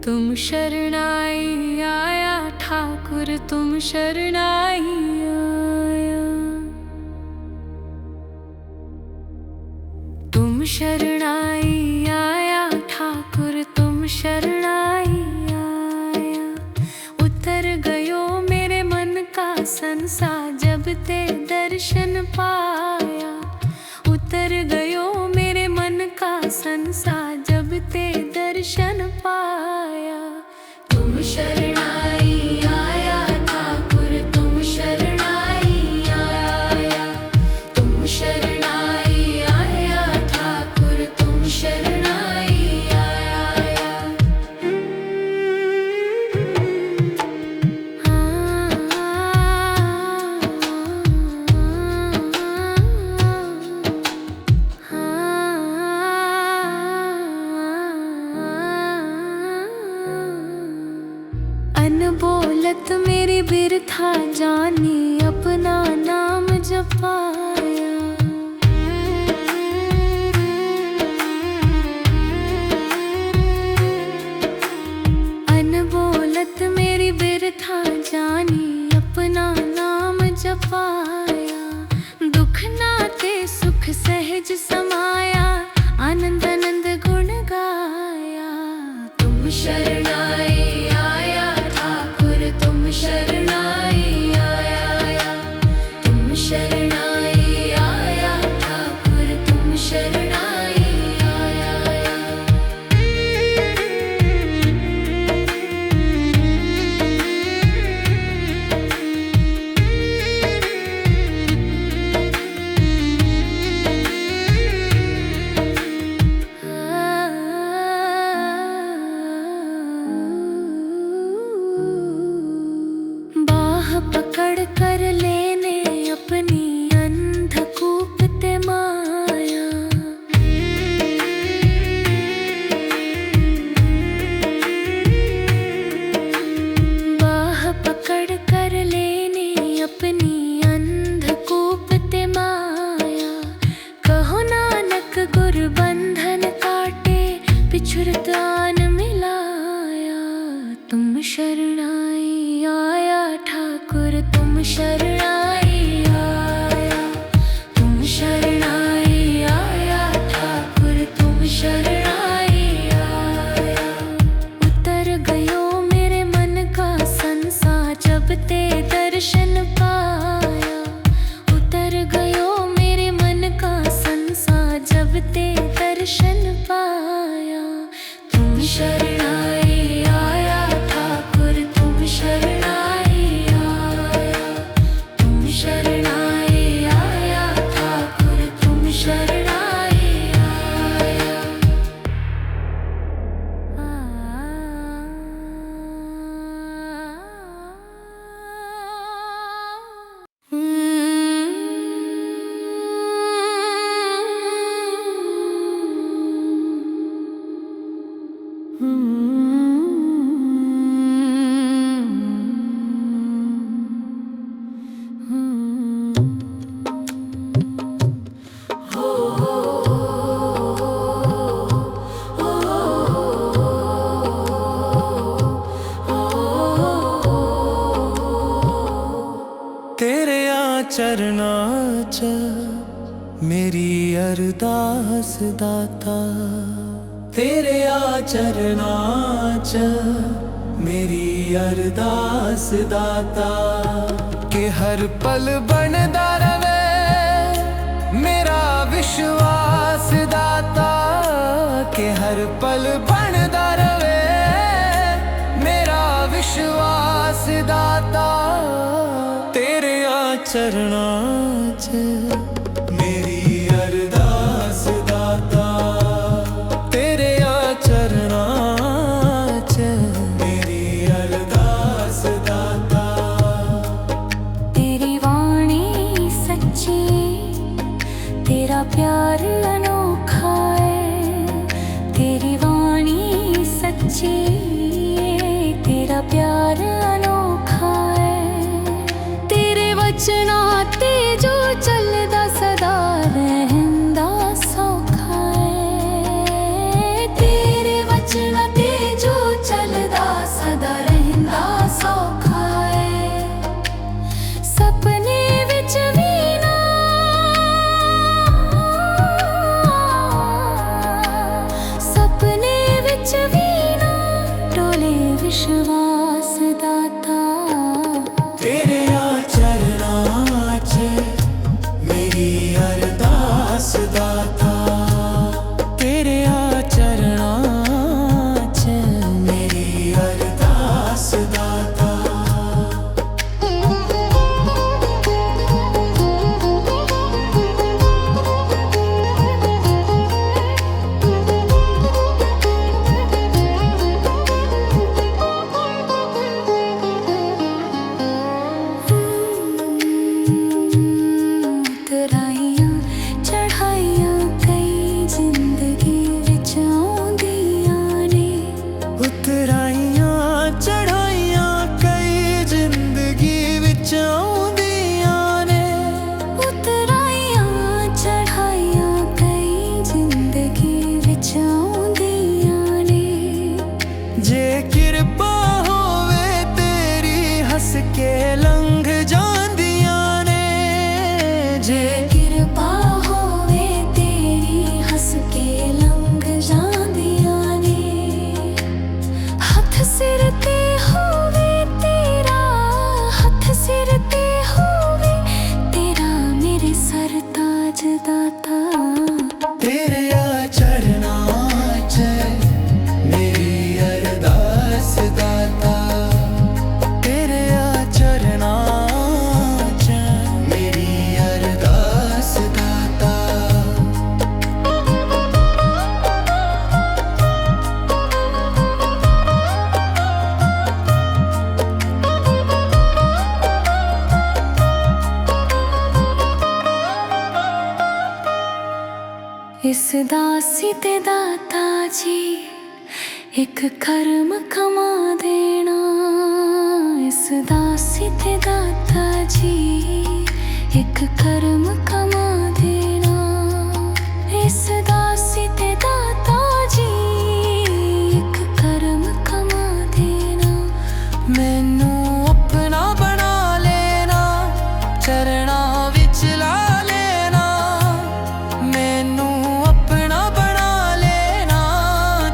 तुम शरणाई आया ठाकुर, तुम शरणाई आया। तुम शरणाई आया ठाकुर, तुम शरणाई आया। उतर गयो मेरे मन का संसार जब ते दर्शन पाया। उतर गयो मेरे मन का संसार जब ते दर्शन पाया। तुम शरणाई आया ठाकुर, तुम शरणाई आया। तुम शरणाई आया ठाकुर, तुम शरणाई आया। अनबोलत मेरी बिरथा जानी, अपना नाम जपाया। अनबोलत मेरी बिरथा जानी, अपना नाम जपाया। दुख नाते सुख सहज समाया, आनंद आनंद गुण गाया। तुम शरणाई आया ठाकुर, तुम शरणाई आया। तुम शरणाई आया ठाकुर, तुम शरणाई आया। बाह पकड़ कर लेने अपनी अंधकूप ते माया। बाह पकड़ कर लेने अपनी अंधकूप ते माया। कहो नानक गुर बंधन काटे, पिछुरत आन मिलाया। तुम शरणाई आया ठाकुर, तुम शरणाई आया। तुम शरणाई आया ठाकुर, तुम शरणाई आया। उतर गयो मेरे मन का संसार जब ते दर्शन पाया। उतर गयो मेरे मन का संसार जब ते दर्शन पाया। तुम शरणाई आया ठाकुर, तुम शरणाई आया। तुम शरणाई आया ठाकुर, तुम शरणाई आया। तेरे चरनां च मेरी अरदास दाता। तेरे चरनां च मेरी अरदास दाता। के हर पल बनदा रवे मेरा विश्वास दाता। के हर पल बनदा रवे मेरा विश्वास दाता। तेरे चरनां च मेरी अरदास दाता। तेरे चरनां च मेरी अरदास दाता। तेरी वाणी सच्ची, तेरा प्यार अनोखा है। तेरी वाणी सच्ची, तेरा प्यार अनोखा है। तेरे वचना ते जो चलदा सदा रहंदा। दाता। तेरे चरनां च मेरी अरदास दाता। तेरे चरनां च मेरी अरदास दाता। इस दासी ते दाता जी एक कर्म कमा देना। इस दासी ते दाता जी एक कर्म कमा देना। इस दासी ते दाता जी एक कर्म कमा देना। मैनू अपना बना लेना, चरणां विच ला लेना। मैनू अपना बना लेना,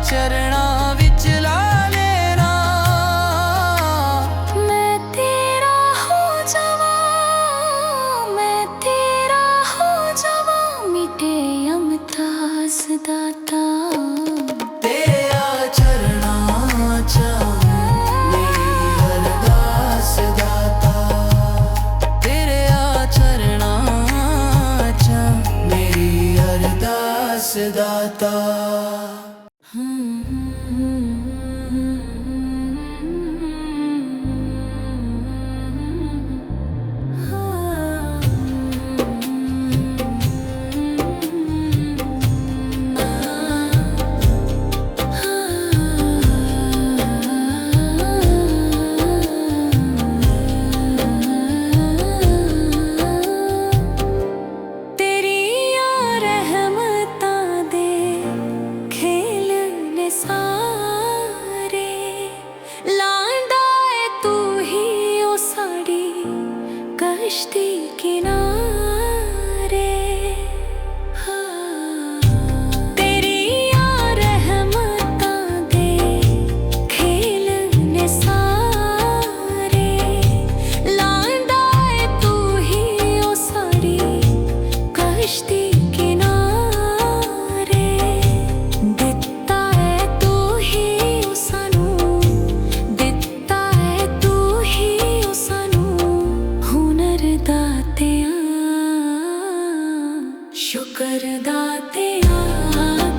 चरणां विच ला लेना। मैं तेरा हो जावा, मैं तेरा हो जावा, मिटे अमतास दाता। तेरे चरणां च मेरी अरदास दाता। तेरे चरणां च मेरी अरदास दाता। तेरिया रहमतां दे खेल ने सारे, लांदा है तू ही ओ साड़ी कश्ती किनारे। तेरिया रहमतां दे खेल ने सारे, लांदा है तू ही ओ साड़ी कश्ती किनारे। दिता है तू ही सानू, दिता है तू ही सानू हुनर दातिया। शुक्र दातिया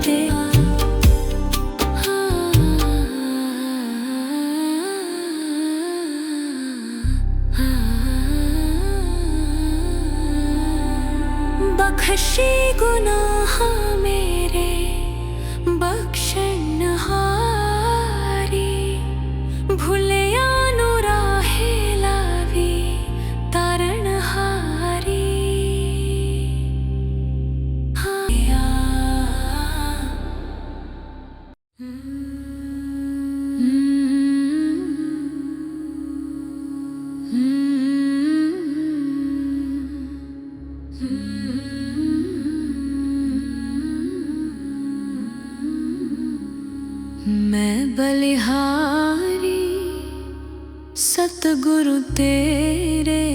तेरा। बख्शी गुनाह मेरे बख्शनहारी, भुलिया नु राहे लावी तारणहारी। मैं बलिहारी सतगुरु तेरे,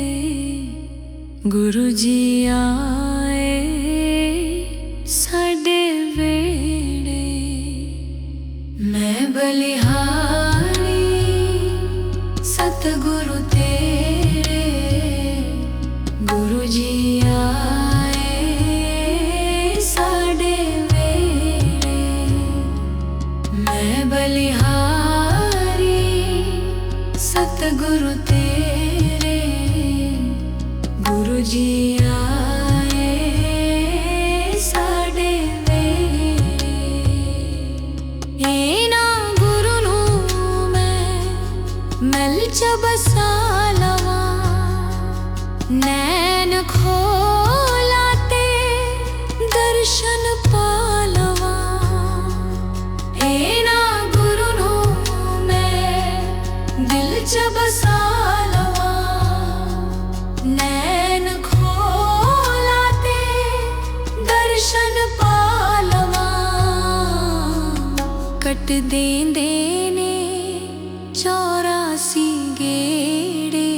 गुरु जी आए साडे वेड़े। मैं बलिहारी सतगुरु तेरे, गुरु जी आए साडे वेड़े। मैं बलिहारी सतगुरु तेरे, गुरु जी आए साडे वेड़े। इना गुरु नू मैं मिल च बसा लवा, नैन खोला ते दर्शन पा लवा। इना गुरु नू मैं दिल च बसा लवा, नैन खोला ते दर्शन पा लवा। कट देंदे ने 84 गेड़े,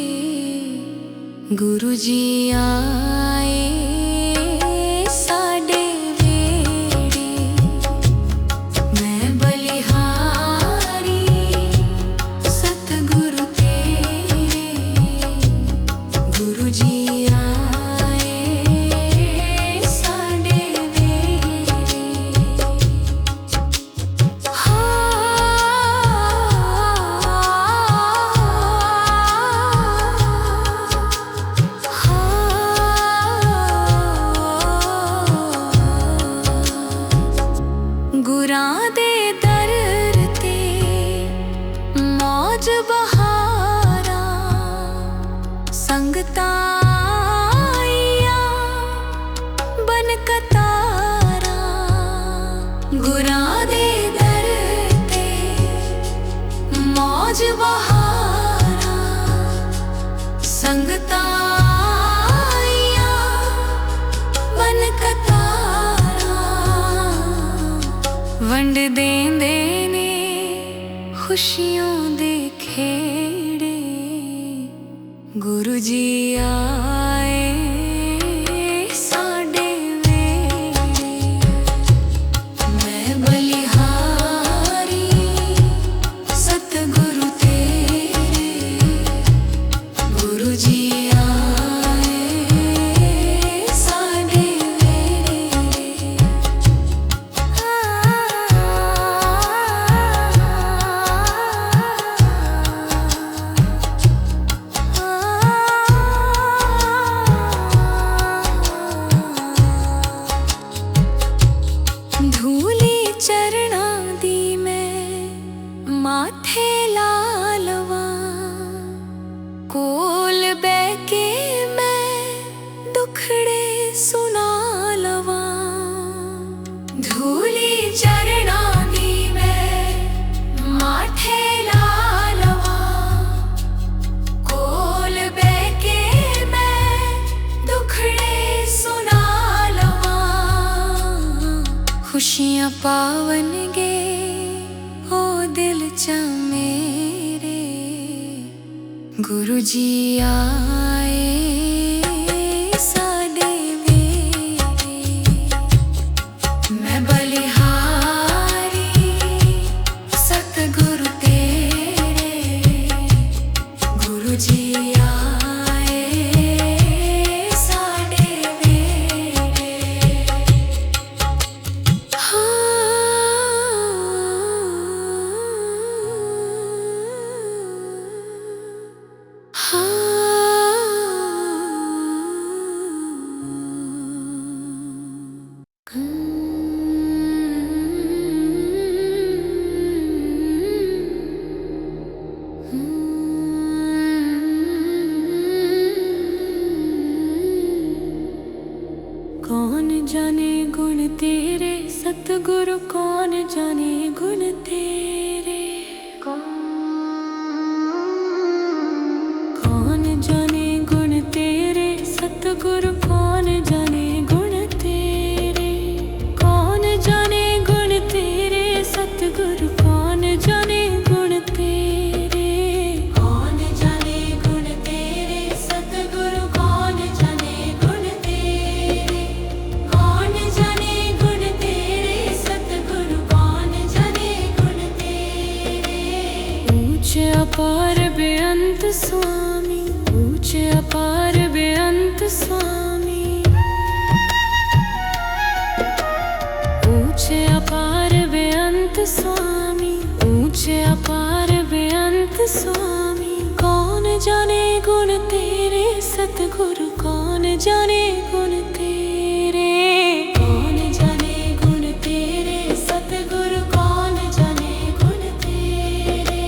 गुरु जी आए पावन कतारा वंड देंदे ने खुशियों दे खेड़े। गुरु जी आए साडे वेड़े। मैं बलिहारी सतगुरु तेरे। गुरु जी आए साडे वेड़े। धूली चरणां दी मैं माथे ला लवां। कोल बैके मैं दुखड़े सुना लवां। धूली चरणां दी मैं माथे ला लवां। कोल बैके मैं दुखड़े सुना लवां। खुशियां पावन गे ओ दिल च मेरे। गुरु जी आए साडे वेड़े। मैं बलिहारी सतगुरु तेरे। गुरु जी आए साडे वेड़े। कौन जाने गुण तेरे सतगुरु। कौन जाने गुण तेरे। कौन जाने गुण तेरे सतगुरु। कौन जाने गुण तेरे। कौन जाने गुण तेरे सतगुरु। कौन जाने गुण तेरे। कौन जाने गुण तेरे सतगुरु। कौन जाने गुण तेरे। कौन जाने गुण तेरे सतगुरु। कौन जाने गुण तेरे। ऊंचे अपार बेअंत स्वामी। ऊंचे अपार बेअंत स्वामी। ऊंचे अपार बेअंत स्वामी। ऊंचे अपार बेअंत स्वामी। कौन जाने गुण तेरे सतगुरु। कौन जाने गुण तेरे। कौन जाने गुण तेरे सतगुरु। कौन जाने गुण तेरे।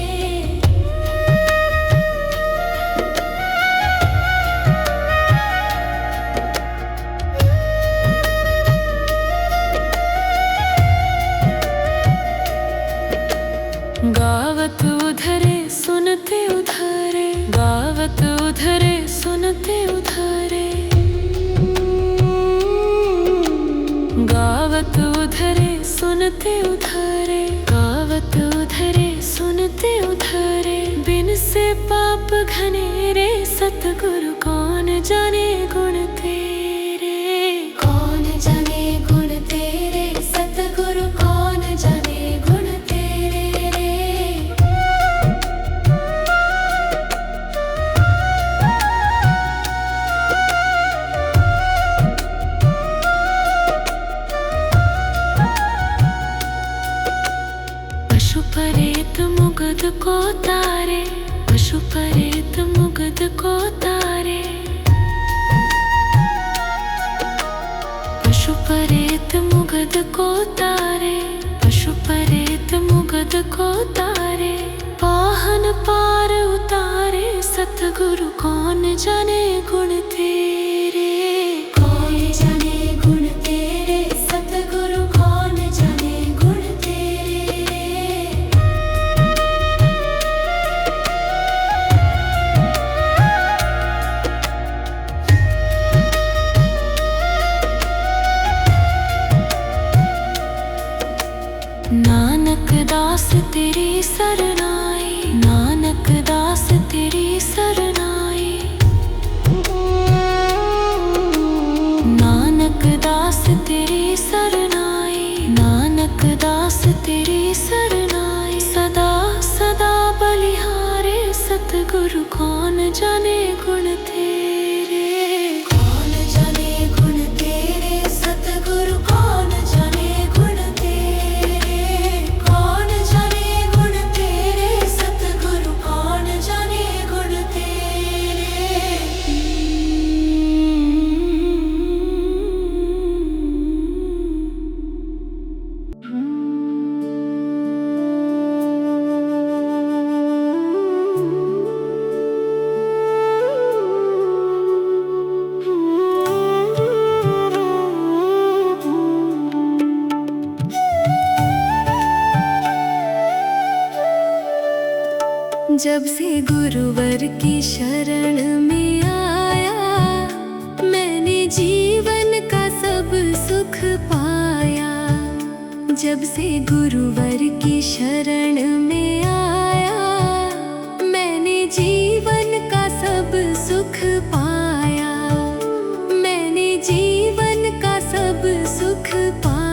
गावत उधरे सुनते उधरे। गावत उधरे सुनते उधरे। गावत उधरे सुनते उधरे। गावत उधरे सुनते उधरे। बिन से पाप घनेरे सतगुरु। कौन जाने गुण तेरे। कौन जाने गुण तेरे सतगुरु। कौन जाने गुण तेरे। पशु परेत मुगद को तारे। पशु परेत मुगद को तारे। पशु परेत मुगद को तारे। पशु परेत मुगद को तारे। पाहन पार उतारे सतगुरु। कौन जाने गुण तेरे। कौन जाने गुण तेरे सतगुरु। कौन जाने गुण तेरे। तेरी सरनाई, सदा सदा बलिहारे सतगुरु कौन जाने गुण तेरे। कौन जाने गुण तेरे सतगुरु, कौन जाने गुण तेरे। कौन जाने गुण तेरे सतगुरु, कौन जाने गुण जब से गुरुवर की शरण में आया, मैंने जीवन का सब सुख पाया। जब से गुरुवर की शरण में आया, मैंने जीवन का सब सुख पाया। मैंने जीवन का सब सुख पाया।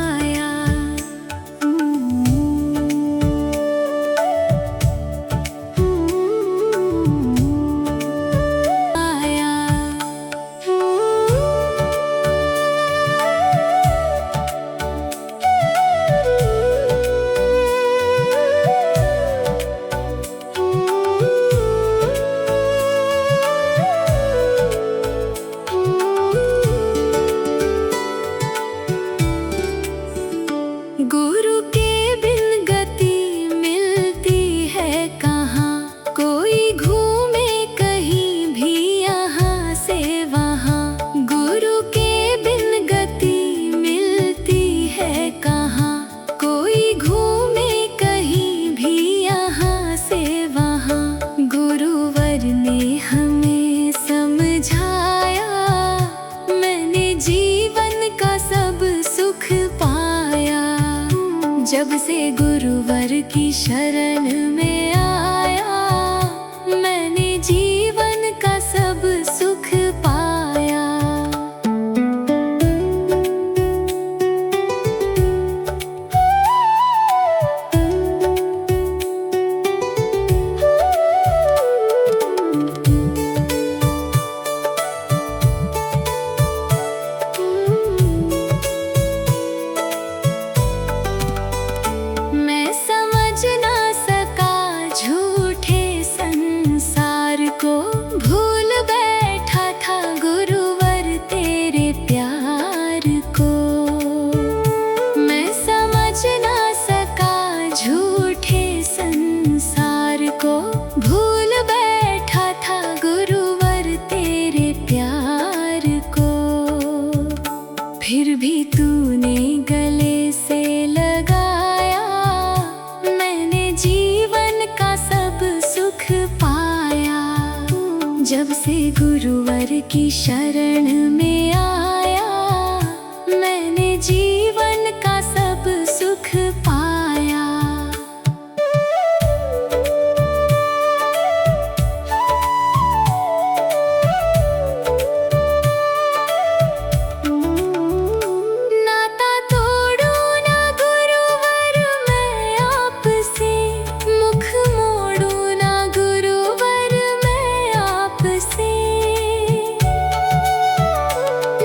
गुरु के बिन गति मिलती है कहाँ, कोई घूमे कहीं भी यहाँ से वहाँ। गुरु के बिन गति मिलती है कहाँ, कोई घूमे कहीं भी यहाँ से वहाँ। गुरुवर ने हमें समझाया, मैंने जीवन का सब सुख पाया। जब से गुरुवर की शरण में आया, मैंने जीवन का सब सुख पाया। मैं समझ ना सका झूठे संसार को, भूल बैठा था गुरुवर तेरे प्यार को। मैं समझ ना सका झूठे संसार को, भूल बैठा था गुरुवर तेरे प्यार को। फिर भी तूने गले से लगाया, मैंने जीवन का सब सुख पाया। जब से गुरुवर की शरण में आया, मैंने जीवन का सब सुख पाया। नाता तोड़ू ना गुरुवर मैं आपसे, मुख मोड़ू ना गुरुवर मैं आपसे।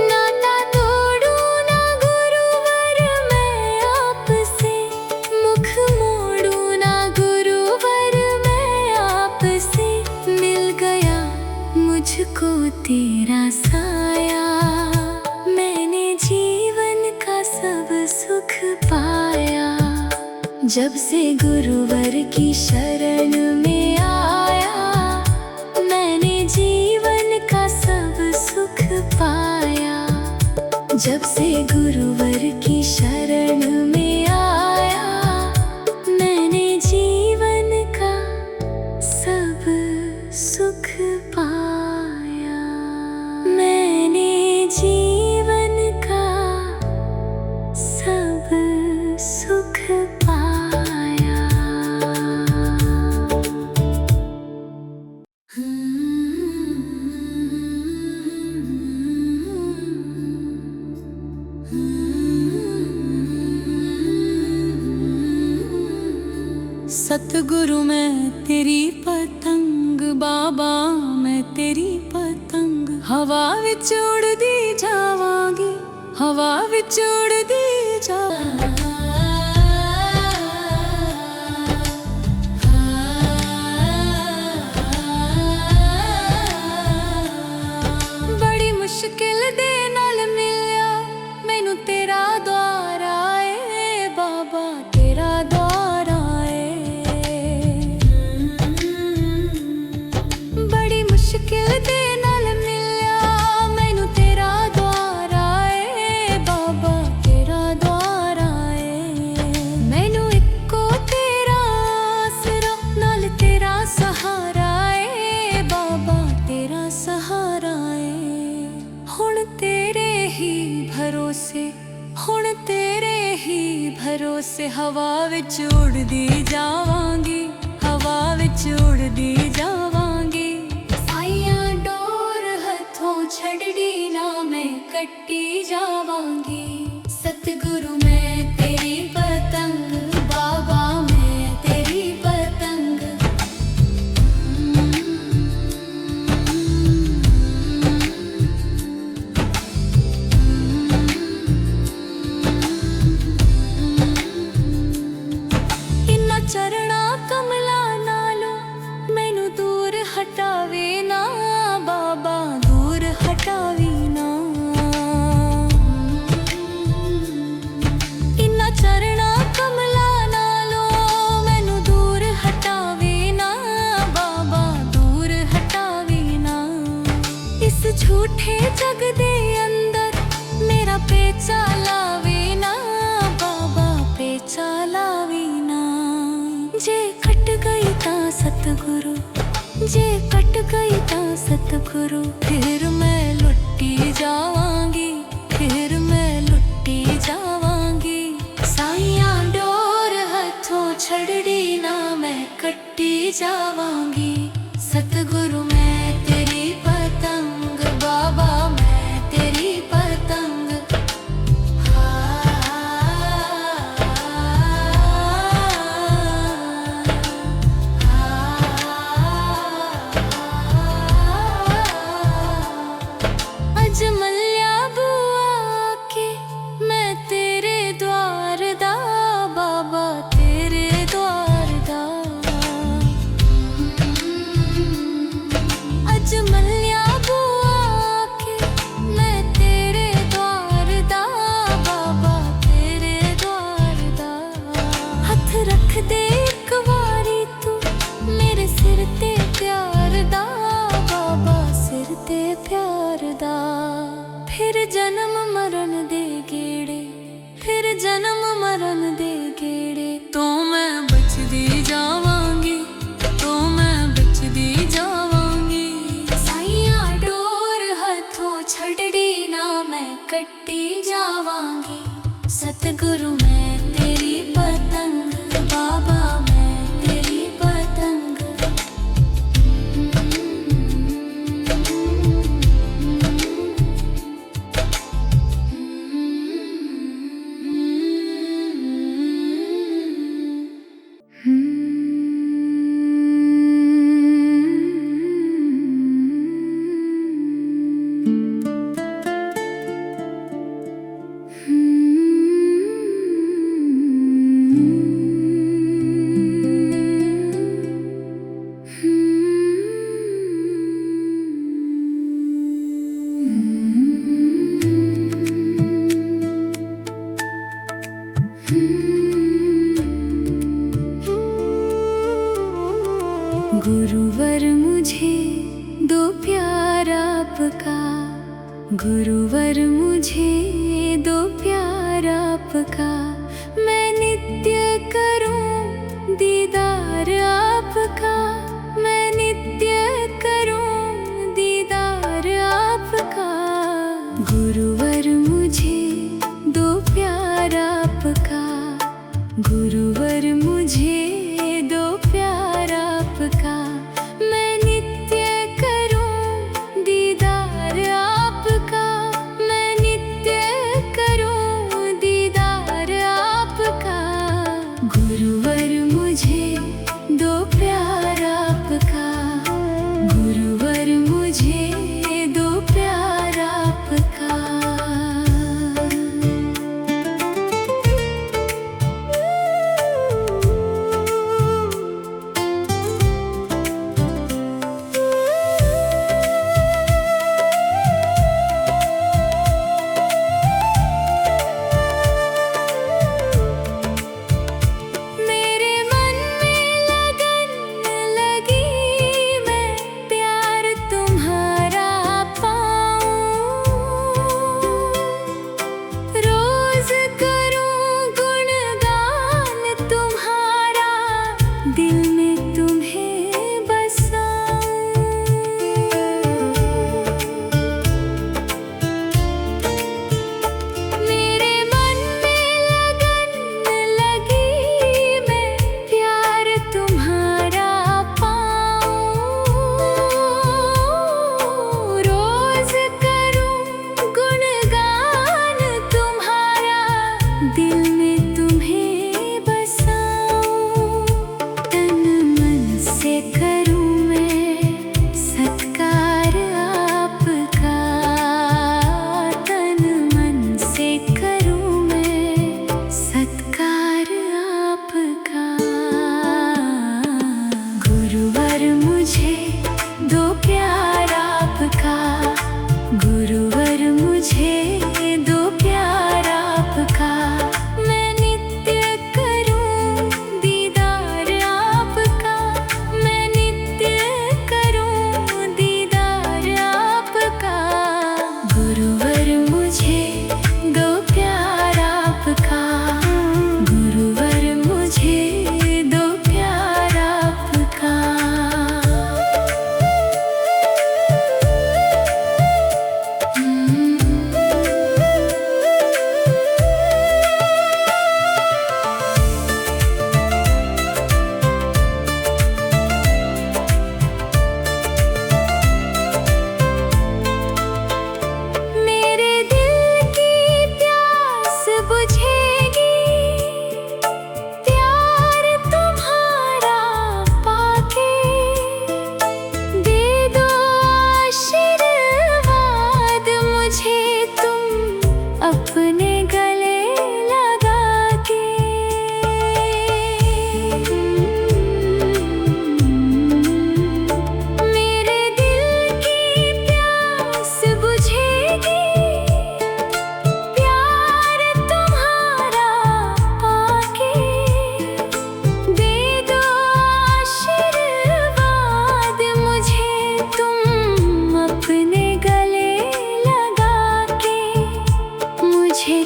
नाता तोड़ू ना गुरुवर मैं आपसे, मुख मोड़ू ना गुरुवर मैं आपसे। मिल गया मुझको तेरा साया, मैंने जीवन का सब सुख पाया। जब से गुरुवर की शरण में आया, मैंने जीवन का सब सुख पाया। जब से गुरुवर की शरण में आया, मैंने जीवन का सब सुख पाया। मैंने जीवन का सब सुख पाया। सतगुरु मैं तेरी पतंग, बाबा मैं तेरी पतंग। हवा विच उड़दी जावांगी, हवा विच उड़दी जावांगी। बड़ी मुश्किल दे नाल मिलिया मैनू तेरा द्वार आए, बाबा तेरा द्वार आए। बड़ी मुश्किल दे नाल मिलिया मैनू तेरा द्वार आए, बाबा तेरा द्वार आए। मैनू इक्को तेरा आसरा नाल तेरा सहारा है, बाबा तेरा सहारा है। हुण तेरे ही भरोसे, हुण तेरे ही भरोसे हवा विच उड़दी जावांगी, हवा विच उड़दी जावांगी। साइयां डोर हथों छड़दी ना मैं कट्टी जावांगी। सतगुरु मैं तेरी पतंग, बाबा मैं तेरी पतंग। चरणा कमला नालों मैनू दूर हटावे ना, बाबा दूर हटावी ना। इन्ना चरणा कमला नालों मैनू दूर हटावे ना, बाबा दूर हटावी ना। इस झूठे जग दे अंदर मेरा पेचा लावे ना, बाबा पेचा लावी ना। जे कट गई तां सतगुरु, जे कट गई तां सतगुरु, फिर मैं लुट्टी जावांगी, फिर मैं लुट्टी जावांगी। साइयां डोर हथों छड़दी ना मैं कट्टी जावांगी। सतगुरु मैं तेरी पतंग, बाबा मैं तेरी पतंग। अज मल्लिया बुआ के मैं तेरे द्वार दा, बाबा तेरे द्वार दा। अज मल्लिया बुआ के मैं तेरे द्वार दा, बाबा तेरे द्वार दा। हथ रख दे एक वारी तू मेरे सिर ते प्यार दा, बाबा सिर ते प्यार दा। फिर जन्म मरण दे गेड़े, फिर जन्म मरण दे गेड़े, तो मैं बचदी जावांगी, तो मैं बचदी जावांगी। साइयां डोर हथों छड़दी ना मैं कट्टी जावांगी। सतगुरु मैं तेरी पतंग, बाबा मैं तेरी पतंग। गुरुवर मुझे दो प्यार आपका, गुरुवर मुझे दो प्यार आपका। मैं नित्य करूं दीदार आपका, मैं नित्य करूं दीदार आपका। गुरुवर मुझे दो प्यार आपका, गुरुवर मुझे दो प्यार आपका। मैं नित्य करूं दीदार आपका, मैं नित्य करूं दीदार आपका। गुरुवर मुझे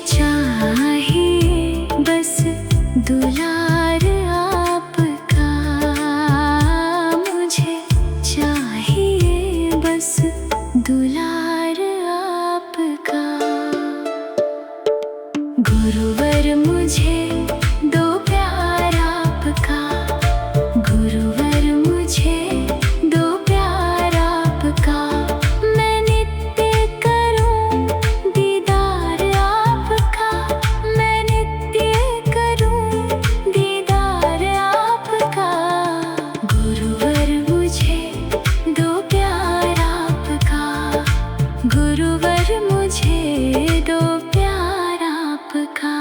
चाहिए बस दुलार आपका, मुझे चाहिए बस दुलार आपका। गुरुवर मुझे दो प्यार आपका, गुरुवर मुझे दो प्यार आपका। मैं नित्य करूं दीदार आपका, मैं नित्य करूं दीदार आपका। गुरुवर मुझे दो प्यार आपका, गुरुवर मुझे दो प्यार आपका।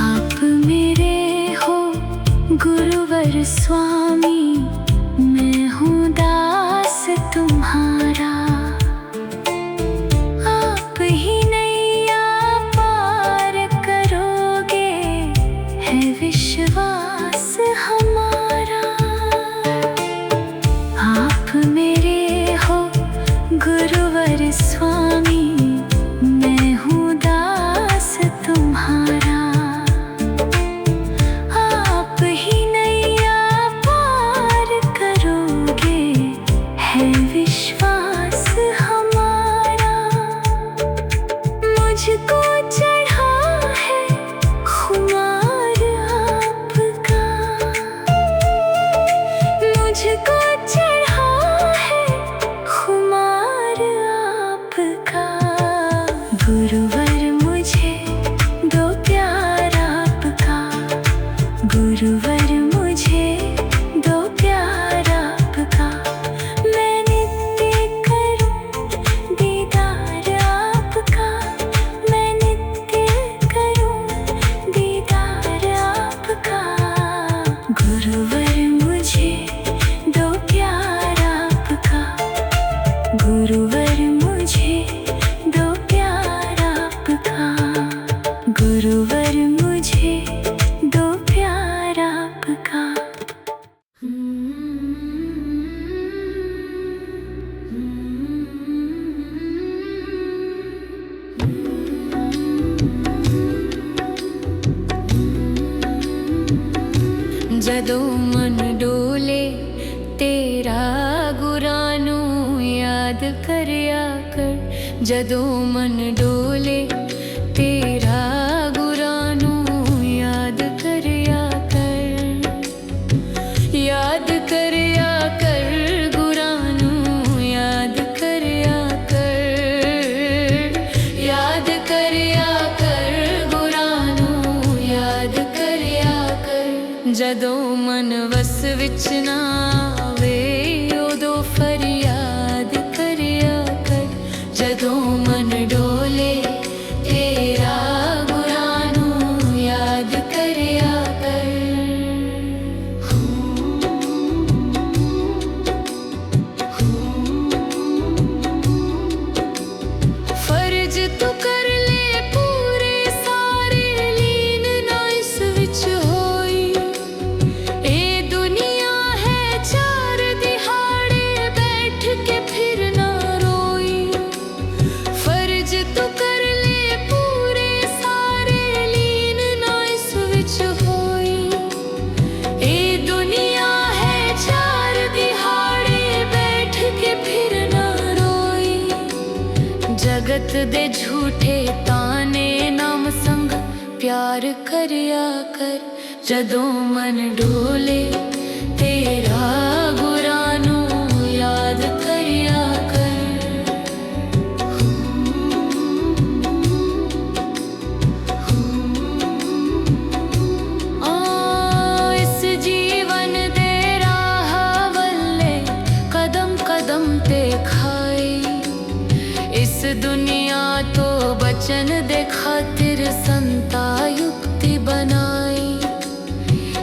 आप मेरे हो गुरुवर स्वामी, मैं हूँ दास तुम्हारा। आप ही नैया पार करोगे, है विश्वास हमारा। आप मेरे हो गुरुवर स्वामी, मैं हूँ दास तुम्हारा। आप ही नैया पार करोगे, है विश्वास हमारा। मुझको चढ़ा है खुमार आपका, मुझको चढ़ा है खुमार आपका। गुरुवर मुझे दो प्यार आपका, गुरुवर मुझे दो प्यार आपका। मैं नित्य करूं दीदार आपका, मैं नित्य करूं दीदार आपका। गुरुवर मुझे दो प्यार आपका, गुरुवर मुझे दो प्यार आपका। गुरुवर मुझे दो प्यार आपका। ਜਦੋਂ ਮਨ ਡੋਲੇ ਤੇਰਾ ਗੁਰਾਂ ਨੂੰ ਯਾਦ ਕਰਿਆ ਕਰ। ਜਦੋਂ ਮਨ ਡੋਲੇ ਤੇਰਾ ਗੁਰਾਂ ਨੂੰ ਯਾਦ ਕਰਿਆ ਕਰ। ਯਾਦ ਕਰਿਆ ਕਰ ਗੁਰਾਂ ਨੂੰ ਯਾਦ ਕਰਿਆ ਕਰ। ਯਾਦ ਕਰਿਆ ਕਰ ਗੁਰਾਂ ਨੂੰ ਯਾਦ ਕਰਿਆ ਕਰ। ਜਦੋਂ ਮਨ ਵਸ ਵਿੱਚ ਨਾ ਆਵੇ ਉਦੋਂ ਫਰਿਆਦ ਕਰਿਆ ਕਰ। ਜਦੋਂ ਮਨ ਡੋਲੇ ਤੇਰਾ ਗੁਰਾਂ ਨੂੰ ਯਾਦ ਕਰਿਆ ਕਰ। ਫਰਜ਼ ਤੂੰ ਕਰ ਲੈ ਪੂਰੇ ਸਾਰੇ, ਲੀਨ ਨਾ ਇਸ ਵਿੱਚ ਹੋਈ। ਇਹ ਦੁਨੀਆ ਹੈ ਚਾਰ ਦਿਹਾੜੇ, ਬੈਠ ਕੇ ਫਿਰ ਨਾ ਰੋਈ। ਫਰਜ਼ ਤੂੰ ਕਰ ਲੈ ਪੂਰੇ ਸਾਰੇ, ਲੀਨ ਨਾ ਇਸ ਵਿੱਚ ਹੋਈ। ਇਹ ਦੁਨੀਆ ਹੈ ਚਾਰ ਦਿਹਾੜੇ, ਬੈਠ ਕੇ ਫਿਰ ਨਾ ਰੋਈ। ਜਗਤ ਦੇ ਝੂਠੇ ਤਾਨੇ ਨਾਮ ਸੰਗ ਪਿਆਰ ਕਰਿਆ ਕਰ। ਜਦੋਂ ਮਨ ਡੋਲੇ ਤੇਰਾ ਗੁਰਾਂ ਨੂੰ ਯਾਦ ਕਰਿਆ ਕਰ। ਇਸ ਜੀਵਨ ਦੇ ਰਾਹ ਵੱਲੇ ਕਦਮ ਕਦਮ ਤੇ ਖਾਈ। ਇਸ ਦੁਨੀਆ ਤੋਂ ਬਚਨ ਦੇ ਖਾतिर ਸੰਤਾ युक्ति बनाई।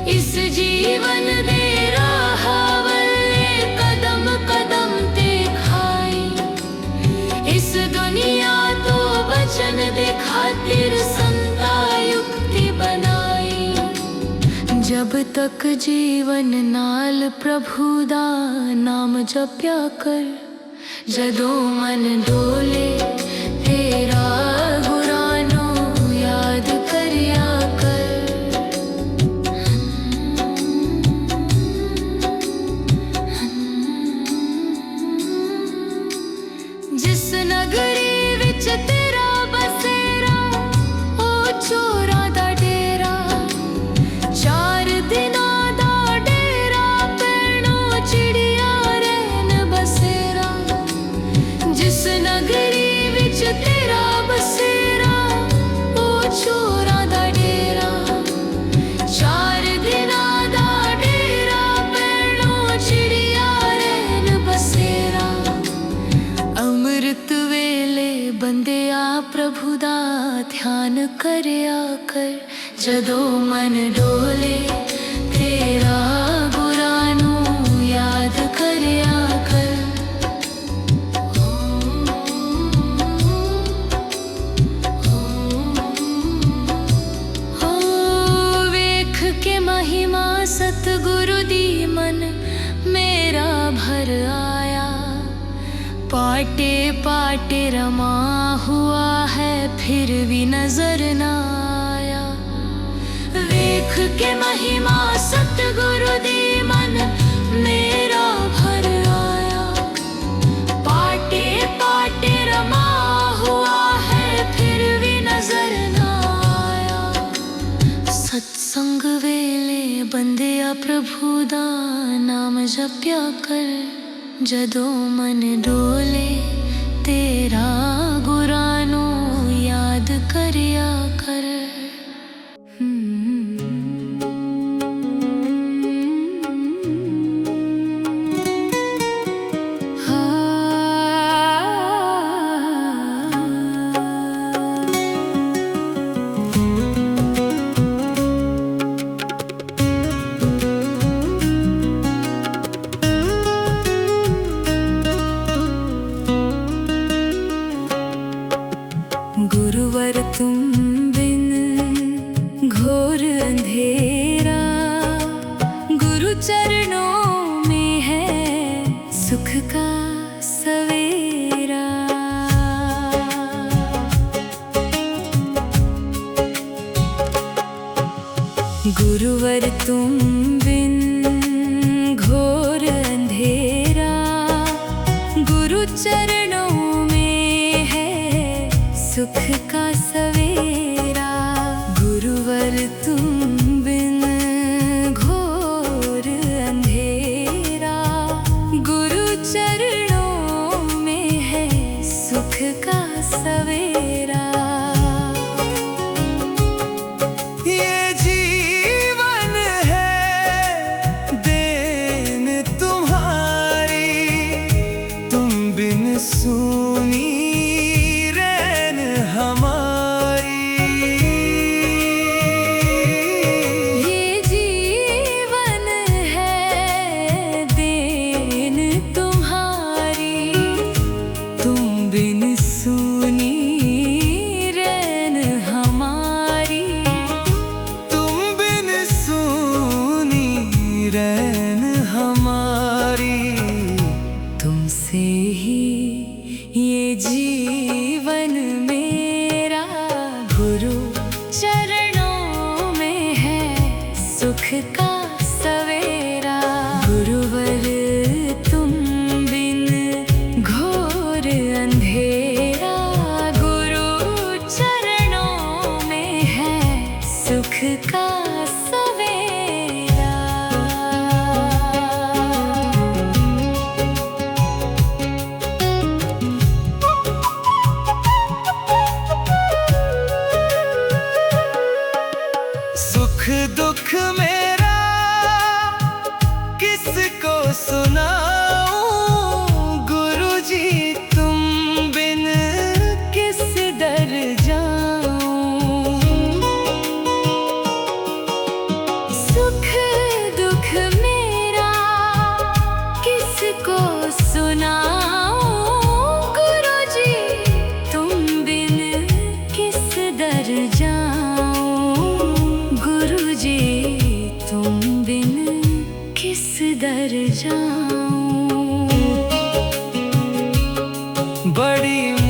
इस जीवन दे राह वल्ले कदम कदम ते खाई। इस दुनिया तो बचन दे खातिर संता युक्ति बनाई। जब तक जीवन नाल प्रभु दा नाम जप्या कर, जदों मन डोले तेरा गुरानो याद करया कर। जिस नगरी विच तेरा बसेरा ओ चोरां दा डेरा, चार दिनां दा डेरा पैणो चिड़िया रैन बसेरा। जिस नगरी विच तेरा बसेरा ओ चोरां दा डेरा, चार दिनां दा डेरा पैणो चिड़िया रैन बसेरा। अमृत वेले बंदिया प्रभु दा ध्यान करया कर, जदों मन डोले तेरा गुरानो याद करया कर। हो वेख के महिमा सतगुरु दी मन मेरा भर आया, पाटे पाटे रमा हुआ है फिर भी नजर न आया। वेख के महिमा सतगुरु दी मन मेरा भर आया, पाटे पाटे रमा हुआ है फिर भी नजर न आया। सत्संग वेले बंदिया प्रभु दा नाम जप्या कर, जदों मन डोले तेरा गुरानो याद करया कर। गुरुवर तुम बिन घोर अंधेरा, गुरु चरणों में है सुख का सवेरा। गुरुवर तुम बिन घोर अंधेरा, गुरु चरणों में है सुख का सवेरा। गुरुवर तुम बिन घोर अंधेरा, गुरु चरणों में है सुख का सवेरा। ये जीवन है देन तुम्हारी, तुम बिन सुनी जीवन मेरा गुरु चरणों में है सुख का सवेरा। गुरुवर तुम बिन घोर अंधेरा, गुरु चरणों में है सुख का सवेरा।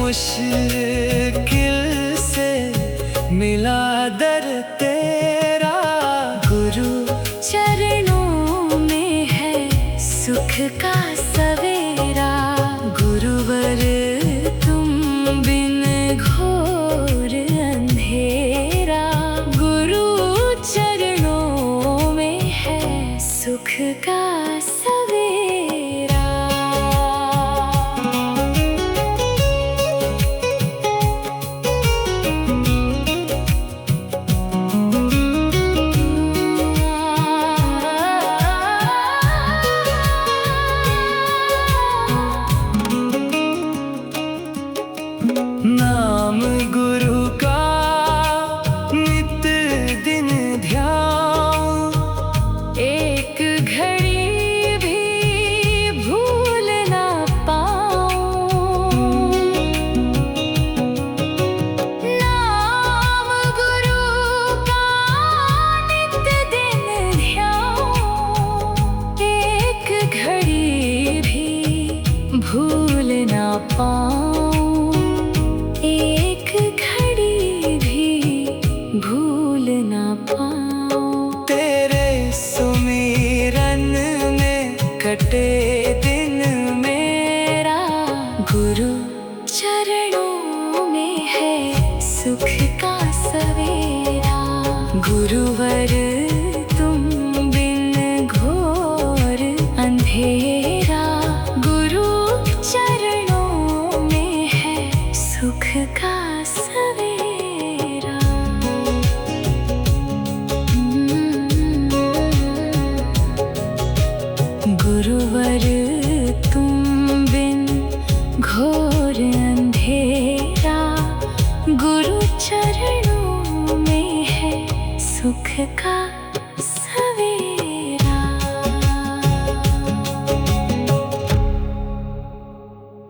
मुश्किल से मिला दर तेरा। गुरु चरणों में है सुख का सवेरा। गुरुवर तुम बिन घोर अंधेरा। गुरु चरणों में है सुख का सवेरा। नाम गुरु का नित दिन ध्यान, एक घड़ी भी भूल ना पाऊं। नाम गुरु का नित दिन ध्यान, एक घड़ी भी भूल ना पाऊं। एक घड़ी भी भूल ना पाऊं। तेरे सुमिरन में कटे दिन मेरा। गुरु चरणों में है सुख का सवेरा। गुरुवर तुम बिन घोर अंधेरा। गुरु चरणों में है सुख का सवेरा। गुरुवर तुम बिन घोर अंधेरा। गुरु चरणों में है सुख का